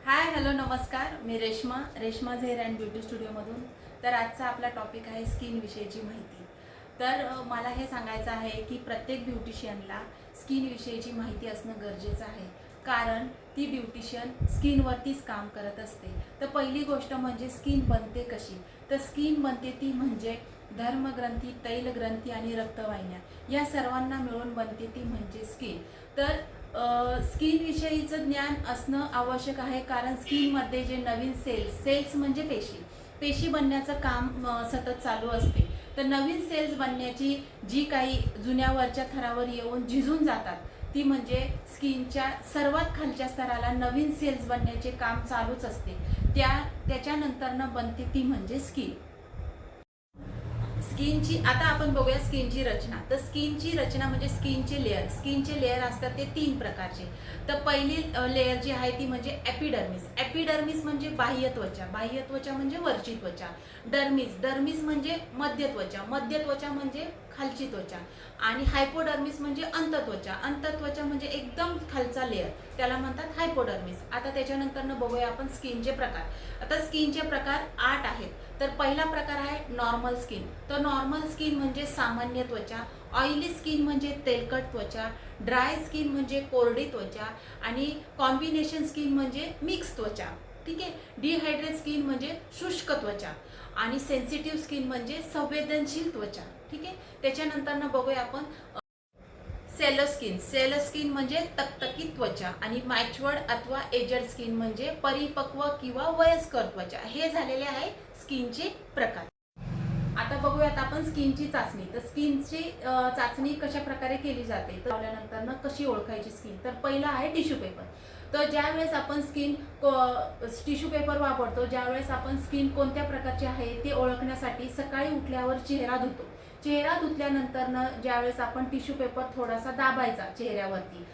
Hi hello नमस्कार, मी Reshma झेर and beauty स्टुडिओमधून. तर आजचा आपला टॉपिक आहे स्किन विषयीची माहिती. तर मला हे सांगायचं आहे की प्रत्येक ब्युटिशियनला स्किन विषयीची माहिती असणं गरजेचं आहे, कारण ती ब्युटिशियन स्किनवरतीच काम करत असते. तर पहिली गोष्ट म्हणजे स्किन बनते कशी. तर स्किन बनते ती म्हणजे धर्मग्रंथी, तैलग्रंथी आणि रक्तवाहिन्या या सर्वांना मिळून बनते ती म्हणजे स्किन. तर स्किन विषयीचं ज्ञान असणं आवश्यक आहे, कारण स्किनमध्ये जे नवीन सेल्स म्हणजे पेशी बनण्याचं काम सतत चालू असते. तर नवीन सेल्स बनण्याची जी काही जुन्यावरच्या थरावर येऊन झिजून जातात ती म्हणजे स्किनच्या सर्वात खालच्या स्तराला नवीन सेल्स बनण्याचे काम चालूच असते. त्याच्यानंतरनं बनते ती म्हणजे स्किनची. आता आपण बघूया स्किनची रचना. तर स्किनची रचना म्हणजे स्किनचे लेअर असतात ते 3 प्रकारचे. तर पहिली लेअर जी आहे ती म्हणजे एपिडर्मिस म्हणजे बाह्य त्वचा म्हणजे वरची त्वचा. डर्मिस म्हणजे मध्य त्वचा म्हणजे खालची त्वचा. आणि हायपोडर्मिस म्हणजे अंतत्वचा म्हणजे एकदम खालचा लेअर, त्याला म्हणतात हायपोडर्मिस. आता त्याच्यानंतर बघूया आपण स्किनचे प्रकार. आता स्किनचे प्रकार 8 आहेत. तर पहिला प्रकार आहे नॉर्मल स्किन. तर नॉर्मल स्किन म्हणजे सामान्य त्वचा. ऑइली स्किन म्हणजे तेलकट त्वचा. ड्राय स्किन म्हणजे कोरडी त्वचा. आणि कॉम्बिनेशन स्किन म्हणजे मिक्स त्वचा. ठीक आहे. डिहायड्रेट स्किन म्हणजे शुष्क त्वचा. आणि सेन्सिटिव्ह स्किन म्हणजे संवेदनशील त्वचा. ठीक आहे. त्याच्यानंतर बघूया आपण सेलो स्किन म्हणजे तकतकीत त्वचा. आणि मॅच्युअर्ड अथवा एजड स्किन म्हणजे परिपक्व किंवा वयस्कर त्वचा. हे झालेले आहे स्किनचे प्रकार. आता बघूयात आपण स्किनची चाचणी. तर स्किनची चाचणी कशा प्रकारे केली जाते, तर लावल्यानंतर कशी ओळखायची स्किन. तर पहिला आहे टिश्यू पेपर. तर ज्यावेळेस आपण टिश्यू पेपर वापरतो, ज्यावेळेस आपण स्किन कोणत्या प्रकारची आहे ते ओळखण्यासाठी सकाळी उठल्यावर चेहरा धुतो. चेहरा धुतल्यानंतर ज्यावेळेस आपण टिश्यू पेपर थोडासा दाबायचा चेहऱ्यावरती.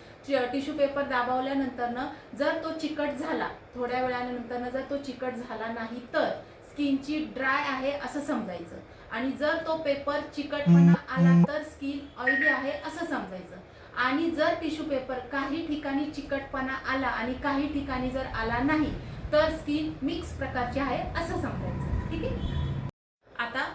टिश्यू पेपर दाबवल्यानंतर जर तो चिकट झाला, थोड्या वेळानंतर जर तो चिकट झाला नाही तर स्किनची ड्राय आहे असं समजायचं. आणि जर तो पेपर चिकटपणा आला तर स्किन ऑइली आहे असं समजायचं. आणि जर टिश्यू पेपर काही ठिकाणी चिकटपणा आला आणि काही ठिकाणी जर आला नाही तर स्किन मिक्स प्रकारची आहे असं समजायचं. ठीक आहे. आता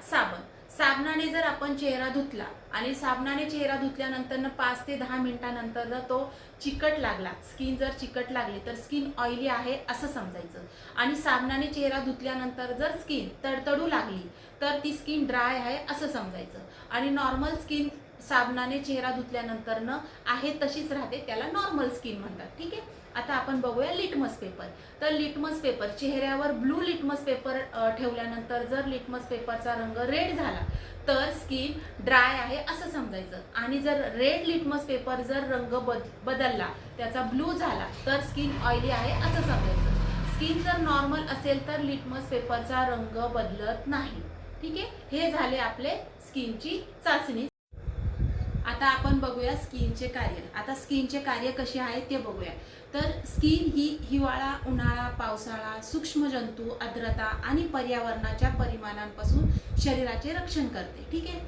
साबणाने जर आपण चेहरा धुतला आणि साबणाने चेहरा धुतल्यानंतर 5 ते 10 मिनिटानंतर जर तो चिकट लागला, स्किन जर चिकट लागली तर स्किन ऑइली आहे असं समजायचं. आणि साबणाने चेहरा धुतल्यानंतर जर स्किन तडतडू लागली तर ती स्किन ड्राय आहे असं समजायचं. आणि नॉर्मल स्किन साबणाने चेहरा धुतल्यानंतर आहे तशीच राहते, त्याला नॉर्मल स्किन म्हणतात. ठीक आहे. आता आपण बघूया लिटमस पेपर. तर लिटमस पेपर चेहऱ्यावर ब्लू लिटमस पेपर ठेवल्यानंतर जर लिटमस पेपरचा रंग रेड झाला तर स्किन ड्राय आहे असं समजायचं. आणि जर रेड लिटमस पेपर जर रंग बदलला, त्याचा ब्लू झाला तर स्किन ऑइली आहे असं समजायचं. स्किन जर नॉर्मल असेल तर लिटमस पेपरचा रंग बदलत नाही. ठीक आहे. हे झाले आपले स्किनची चाचणी. आता आपण बघूया स्किनचे कार्य. आता स्किनचे कार्य कसे आहे ते बघूया. तर स्किन ही हिवाळा, उन्हाळा, पावसाळा, सूक्ष्मजंतू, आर्द्रता आणि पर्यावरणाच्या परिमाणांपासून शरीराचे रक्षण करते. ठीक आहे.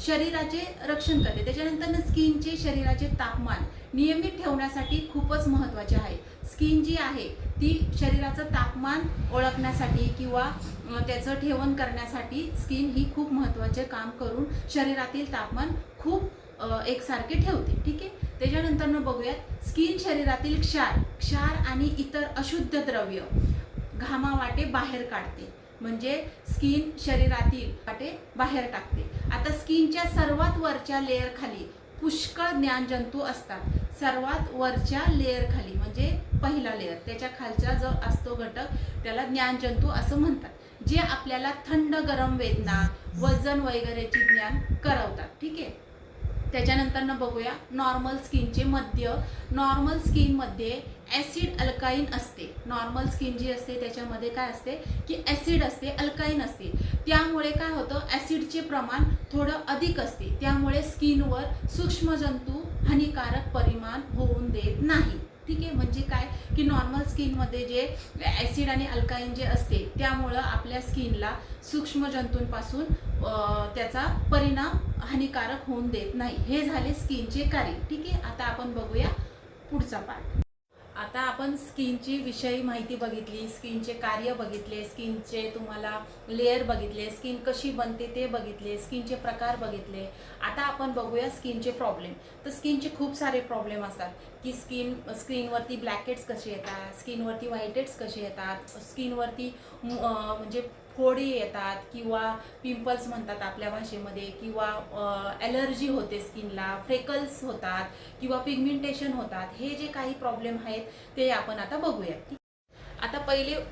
शरीराचे रक्षण करते. त्याच्यानंतर स्किनचे शरीराचे तापमान नियमित ठेवण्यासाठी खूपच महत्त्वाचे आहे. स्किन जी आहे ती शरीराचं तापमान ओळखण्यासाठी किंवा त्याचं ठेवण करण्यासाठी स्किन ही खूप महत्त्वाचे काम करून शरीरातील तापमान खूप एकसारखे ठेवते. ठीक आहे. त्याच्यानंतर बघूयात स्किन शरीरातील क्षार आणि इतर अशुद्ध द्रव्य घामावाटे बाहेर काढते. म्हणजे स्किन शरीरातील वाटे बाहेर टाकते. आता स्किनच्या सर्वात वरच्या लेअर खाली पुष्कळ ज्ञानजंतू असतात. सर्वात वरच्या लेअर खाली म्हणजे पहिला लेअर, त्याच्या खालचा जो असतो घटक त्याला ज्ञानजंतू असं म्हणतात, जे आपल्याला थंड गरम वेदना, वजन वगैरेचे ज्ञान करवतात. ठीक आहे. त्याच्यानंतर बघूया नॉर्मल स्किनचे मध्य. नॉर्मल स्किनमध्ये ॲसिड अल्काईन असते. नॉर्मल स्किन जी असते त्याच्यामध्ये काय असते की ॲसिड असते, अल्काईन असते. त्यामुळे काय होतं, ॲसिडचे प्रमाण थोडं अधिक असते. त्यामुळे स्किनवर सूक्ष्मजंतू हानिकारक परिणाम होऊन देत नाही. ठीक आहे. म्हणजे काय की नॉर्मल स्किनमध्ये जे ॲसिड आणि अल्काईन जे असते त्यामुळं आपल्या स्किनला सूक्ष्मजंतूंपासून त्याचा परिणाम हानिकारक होऊन देत नाही. हे झाले स्किनचे कार्य. ठीक आहे. आता आपण बघूया पुढचा पार्ट. आता आपण स्किनची विषयी माहिती बघितली, स्किनचे कार्य बघितले, स्किनचे तुम्हाला लेयर बघितले, स्किन कशी बनते ते बघितले, स्किनचे प्रकार बघितले. आता आपण बघूया स्किनचे प्रॉब्लेम. तर स्किनचे खूप सारे प्रॉब्लेम असतात की स्किनवरती ब्लॅकेट्स कसे येतात, स्किनवरती व्हाईटेट्स कसे येतात, स्किनवरती म्हणजे फोडी येतात किंवा पिंपल्स म्हणतात आपल्या भाषेमध्ये, किंवा ॲलर्जी होते स्किनला, फ्रेकल्स होतात किंवा पिगमेंटेशन होतात. हे जे काही प्रॉब्लेम आहेत ते आपण आता बघूयात. आता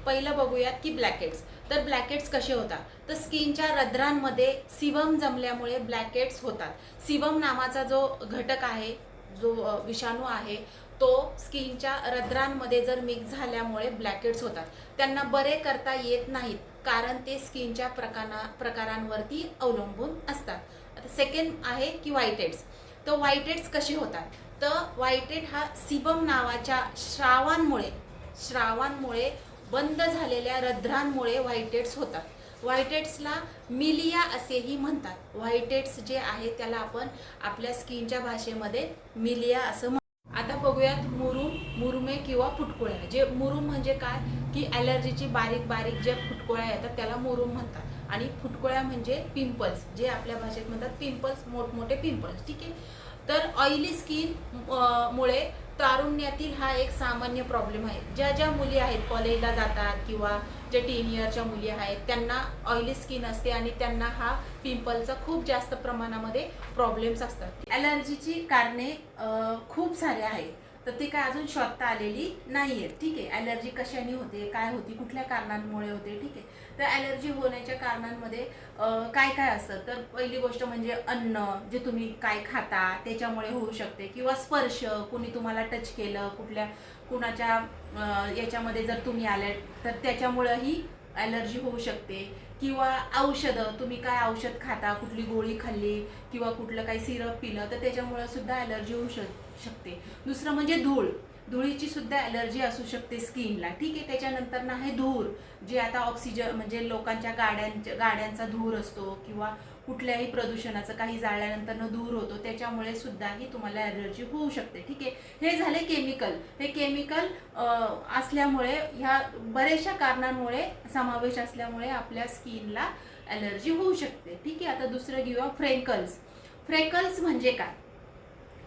पहिलं बघूयात की ब्लॅकेट्स. तर ब्लॅकेट्स कसे होतात, तर स्किनच्या रंध्रांमध्ये सिवम जमल्यामुळे ब्लॅकेट्स होतात. सिवम नावाचा जो घटक आहे, जो विषाणू आहे, तो स्किनच्या रंध्रांमध्ये जर मिक्स झाल्यामुळे ब्लॅकेट्स होतात. त्यांना बरे करता येत नाहीत कारण ते स्किनच्या प्रकारांवरती अवलंबून असतात. आता सेकंड आहे की व्हाईटेट्स. तर व्हाईटेट्स कसे होतात, तर व्हाईटेट हा सिबम नावाच्या श्रावांमुळे बंद झालेल्या रंध्रांमुळे व्हाईटेट्स होतात. व्हाईटेट्सला मिलिया असेही म्हणतात. व्हाईटेट्स जे आहे त्याला आपण आपल्या स्किनच्या भाषेमध्ये मिलिया असं म्हणतो. आता बघूयात मुरुमे किंवा फुटकुळ्या. जे मुरुम म्हणजे काय की ॲलर्जीची बारीक बारीक जे फुटकुळ्या येतात त्याला मुरुम म्हणतात. आणि फुटकुळ्या म्हणजे पिंपल्स, जे आपल्या भाषेत म्हणतात पिंपल्स, मोठमोठे पिंपल्स. ठीक आहे. तर ऑइली स्किन मुळे तारुण्यातील हा एक सामान्य प्रॉब्लेम आहे. ज्या मुली आहेत, कॉलेजला जातात किंवा ज्या टीन इयरच्या मुली आहेत, त्यांना ऑइली स्किन असते आणि त्यांना हा पिंपलचा खूप जास्त प्रमाणामध्ये प्रॉब्लेम्स असतात. ॲलर्जीची कारणे खूप सारे आहेत, तर ते काय अजून शोधता आलेली नाही आहेत. ठीक आहे. ॲलर्जी कशाने होते, काय होती, कुठल्या कारणांमुळे होते. ठीक आहे. तर ॲलर्जी होण्याच्या कारणांमध्ये काय काय असतं, तर पहिली गोष्ट म्हणजे अन्न, जे तुम्ही काय खाता त्याच्यामुळे होऊ शकते, किंवा स्पर्श, कुणी तुम्हाला टच केलं, कुणाच्या याच्यामध्ये जर तुम्ही आले तर त्याच्यामुळंही ॲलर्जी होऊ शकते. किंवा औषधं, तुम्ही काय औषध खाता, कुठली गोळी खाल्ली किंवा कुठलं काही सिरप पिलं तर त्याच्यामुळं सुद्धा ॲलर्जी होऊ शकते. दुसरं म्हणजे धुळीची सुद्धा ॲलर्जी असू शकते स्किनला. ठीक आहे. त्याच्यानंतर ना आहे धूर, जे आता ऑक्सिजन म्हणजे लोकांच्या गाड्यांचा धूर असतो किंवा कुठल्याही प्रदूषणाचं काही जाळल्यानंतर धूर होतो, त्याच्यामुळे सुद्धाही तुम्हाला ॲलर्जी होऊ शकते. ठीक आहे. हे झाले केमिकल. हे केमिकल असल्यामुळे, ह्या बऱ्याचशा कारणांमुळे समावेश असल्यामुळे आपल्या स्किनला ॲलर्जी होऊ शकते. ठीक आहे. आता दुसरं घेऊया फ्रेकल्स म्हणजे काय,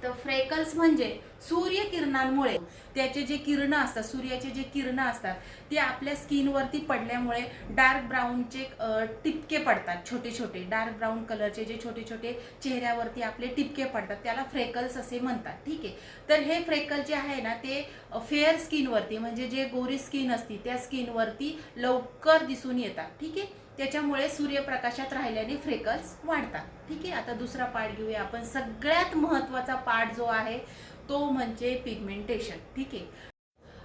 तर फ्रेकल्स म्हणजे सूर्यकिरणांमुळे त्याचे जे किरण असतात, सूर्याचे जे किरण असतात ते आपल्या स्किनवरती पडल्यामुळे डार्क ब्राऊनचे टिपके पडतात. छोटे छोटे डार्क ब्राऊन कलरचे जे छोटे छोटे चेहऱ्यावरती आपले टिपके पडतात त्याला फ्रेकल्स असे म्हणतात. ठीक आहे. तर हे फ्रेकल जे आहे ना ते फेअर स्किनवरती, म्हणजे जे गोरी स्किन असते त्या स्किनवरती लवकर दिसून येतात. ठीक आहे. त्याच्यामुळे सूर्यप्रकाशात राहिल्याने फ्रेकल्स वाढतात. ठीक आहे. आता दुसरा पार्ट घेऊया आपण. सगळ्यात महत्त्वाचा पार्ट जो आहे तो म्हणजे पिगमेंटेशन. ठीक आहे.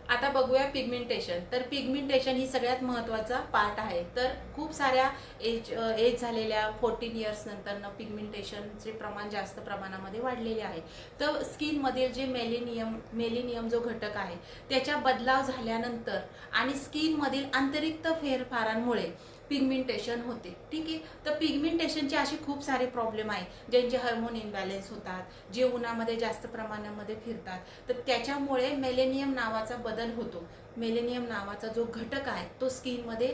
आता बघूया पिगमेंटेशन. तर पिगमेंटेशन ही सगळ्यात महत्त्वाचा पार्ट आहे. तर खूप साऱ्या एज झालेल्या 14 इयर्स नंतर पिगमेंटेशनचे प्रमाण जास्त प्रमाणामध्ये वाढलेले आहे. तर स्किनमधील जे मेलेनियम जो घटक आहे त्याच्या बदलाव झाल्यानंतर आणि स्किनमधील आंतरिक फेरफारांमुळे पिगमेंटेशन होते. ठीक आहे. तर पिगमेंटेशनचे असे खूप सारे प्रॉब्लेम आहेत, ज्यांचे हार्मोन इम्बॅलन्स होतात, जे उन्हामध्ये जास्त प्रमाणामध्ये फिरतात, तर त्याच्यामुळे मेलेनियम नावाचा बदल होतो. मेलेनियम नावाचा जो घटक आहे तो स्किनमध्ये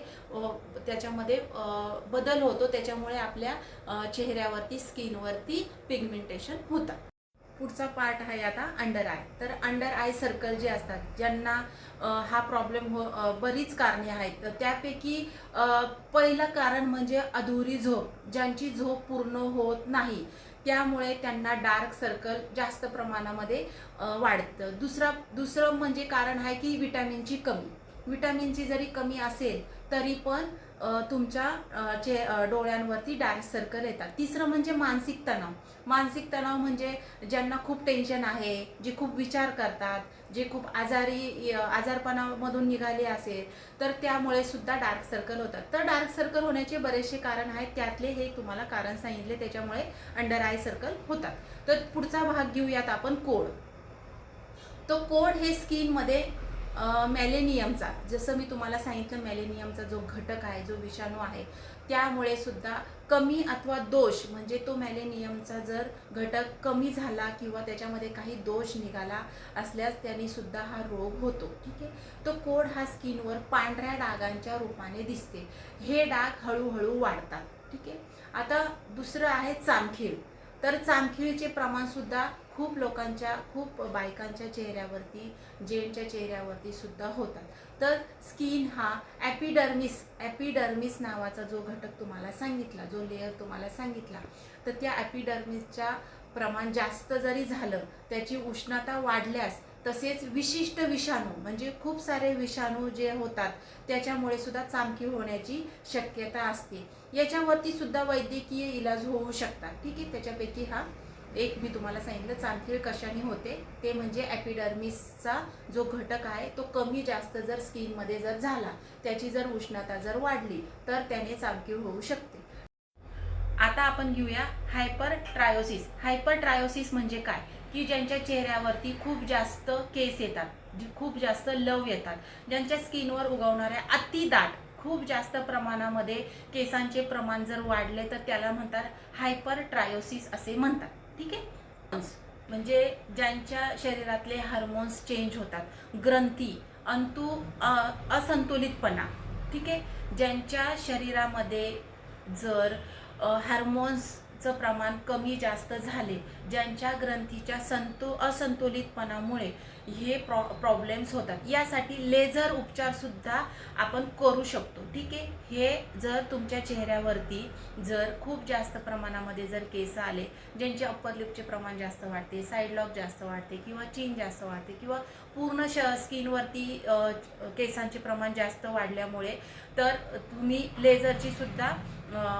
त्याच्यामध्ये बदल होतो. त्याच्यामुळे आपल्या चेहऱ्यावरती, स्किनवरती पिगमेंटेशन होतात. पुढचा पार्ट आहे आता अंडर आय. तर अंडर आय सर्कल जे असतात, ज्यांना हा प्रॉब्लेम बरीच कारणे आहेत. तर त्यापैकी पहिलं कारण म्हणजे अधुरी झोप. ज्यांची झोप पूर्ण होत नाही त्यामुळे त्यांना डार्क सर्कल जास्त प्रमाणामध्ये वाढतं. दुसरं म्हणजे कारण आहे की विटॅमिनची कमी. विटॅमिनची जरी कमी असेल तरी पण तुमच्या डोळ्यांवरती डार्क सर्कल येतात. तिसरं म्हणजे मानसिक तणाव. मानसिक तणाव म्हणजे ज्यांना खूप टेन्शन आहे, जे खूप विचार करतात, जे खूप आजारपणामधून निघाले असेल तर त्यामुळे सुद्धा डार्क सर्कल होतात. तर डार्क सर्कल होण्याचे बरेचसे कारण आहेत, त्यातले हे तुम्हाला कारण सांगितले, त्याच्यामुळे अंडर आय सर्कल होतात. तर पुढचा भाग घेऊयात आपण कोड. तो कोड हे स्किनमध्ये मेलेनियमचा, जसं मी तुम्हाला सांगितलं मेलेनियमचा जो घटक आहे, जो विषाणू आहे, त्यामुळे सुद्धा कमी अथवा दोष म्हणजे तो मेलेनियमचा जर घटक कमी झाला किंवा त्याच्यामध्ये काही दोष निघाला असल्यास त्यांनी सुद्धा हा रोग होतो. ठीक आहे. तो कोड हा स्किनवर पांढऱ्या डागांच्या रूपाने दिसते. हे डाग हळूहळू वाढतात. ठीक आहे. आता दुसरं आहे चामखीळ. तर चामखीळीचे प्रमाण सुद्धा खूप लोकांच्या, खूप बायकांच्या चेहऱ्यावरती, जेंट्सच्या चेहऱ्यावरती सुद्धा होतात. तर स्किन हा ॲपिडर्मिस नावाचा जो घटक तुम्हाला सांगितला, जो लेअर तुम्हाला सांगितला, तर त्या ॲपिडर्मिसच्या प्रमाण जास्त जरी झालं, त्याची उष्णता वाढल्यास, तसेच विशिष्ट विषाणू म्हणजे खूप सारे विषाणू जे होतात त्याच्यामुळे सुद्धा चामखीळ होण्याची शक्यता असते. याच्यावरती सुद्धा वैद्यकीय इलाज होऊ शकतात. ठीक आहे. त्याच्यापैकी हा एक मी तुम्हाला सांगितलं चामखीळ कशाने होते ते म्हणजे ॲपिडर्मिसचा जो घटक आहे तो कमी जास्त जर स्किनमध्ये जर झाला, त्याची जर उष्णता जर वाढली, तर त्याने चामखीळ होऊ शकते. आता आपण घेऊया हायपरट्रायोसिस. हायपरट्रायोसिस म्हणजे काय, की ज्यांच्या चेहऱ्यावरती खूप जास्त केस येतात, खूप जास्त लव येतात, ज्यांच्या स्किनवर उगवणाऱ्या अतिदाट खूप जास्त प्रमाणामध्ये केसांचे प्रमाण जर वाढले, तर त्याला म्हणतात हायपरट्रायोसिस असे म्हणतात. ठीक आहे. म्हणजे ज्यांच्या शरीरातले हार्मोन्स चेंज होतात, ग्रंथी, असंतुलितपणा. ठीक आहे. ज्यांच्या शरीरामध्ये जर हार्मोन्सचं प्रमाण कमी जास्त झाले, ज्यांच्या ग्रंथीच्या असंतुलितपणामुळे हे प्रॉब्लेम्स होतात, यासाठी लेझर उपचार सुद्धा आपण करू शकतो. ठीक आहे. हे जर तुमच्या चेहऱ्यावरती जर खूप जास्त प्रमाणामध्ये जर केस आले, ज्यांचे अप्पर लिपचे प्रमाण जास्त वाढते, साईड लॉक जास्त वाढते किंवा चीन जास्त वाढते किंवा पूर्ण स्किनवरती केसांचे प्रमाण जास्त वाढल्यामुळे, तर तुम्ही लेझरची सुद्धा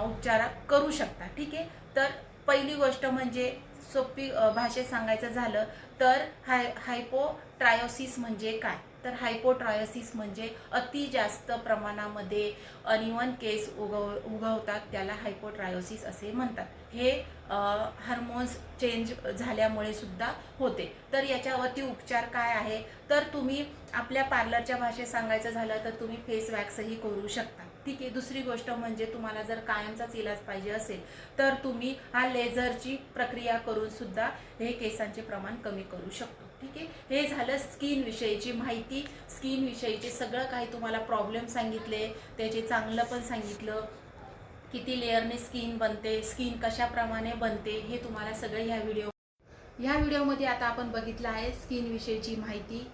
उपचार करू शकता. ठीक आहे. तर पहिली गोष्ट म्हणजे सोपी भाषेत सांगायचं झालं तर हायपोट्रायोसिस म्हणजे काय, तर हायपोट्रायोसिस म्हणजे अति जास्त प्रमाणामध्ये अनिवन केस उगवतात, त्याला हायपोट्रायोसिस असे म्हणतात. हे हार्मोन्स चेंज झाल्यामुळे सुद्धा होते. तर याच्यावरती उपचार काय आहे, तर तुम्ही आपल्या पार्लरच्या भाषेत सांगायचं झालं तर तुम्ही फेस वॅक्सही करू शकता. ठीक आहे. दुसरी गोष्ट म्हणजे तुम्हाला जर कायमचाच इलाज पाहिजे असेल, तर तुम्ही हा लेझरची प्रक्रिया करून सुद्धा हे केसांचे प्रमाण कमी करू शकतो. ठीक आहे. हे झालं स्किन विषयीची माहिती. स्किन विषयीचे सगळं काही तुम्हाला प्रॉब्लेम सांगितले, त्याचे चांगलं पण सांगितलं, किती लेअरने स्किन बनते, स्किन कशाप्रमाणे बनते, हे तुम्हाला सगळं ह्या व्हिडिओमध्ये आता आपण बघितलं आहे स्किन विषयीची माहिती.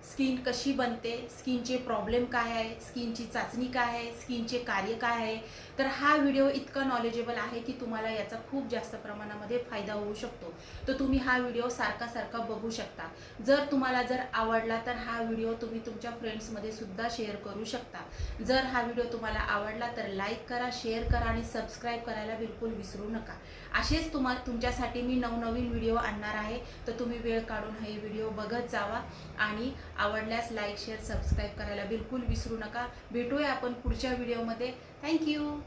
स्किन कशी बनते, स्किनचे प्रॉब्लेम काय आहे, स्किनची चाचणी काय आहे, स्किनचे कार्य काय आहे. तर हा व्हिडिओ इतका नॉलेजेबल आहे की तुम्हाला याचा खूप जास्त प्रमाणामध्ये फायदा होऊ शकतो. तर तुम्ही हा व्हिडिओ सारखा बघू शकता. जर तुम्हाला जर आवडला तर हा व्हिडिओ तुम्ही तुमच्या फ्रेंड्समध्ये सुद्धा शेअर करू शकता. जर हा व्हिडिओ तुम्हाला आवडला तर लाईक करा, शेअर करा आणि सबस्क्राईब करायला बिलकुल विसरू नका. असेच तुमच्यासाठी मी नवनवीन व्हिडिओ आणणार आहे. तर तुम्ही वेळ काढून हे व्हिडिओ बघत जावा आणि आवडल्यास लाईक, शेअर, सबस्क्राईब करायला बिलकुल विसरू नका. भेटूया आपण पुढच्या व्हिडिओमध्ये. थँक्यू.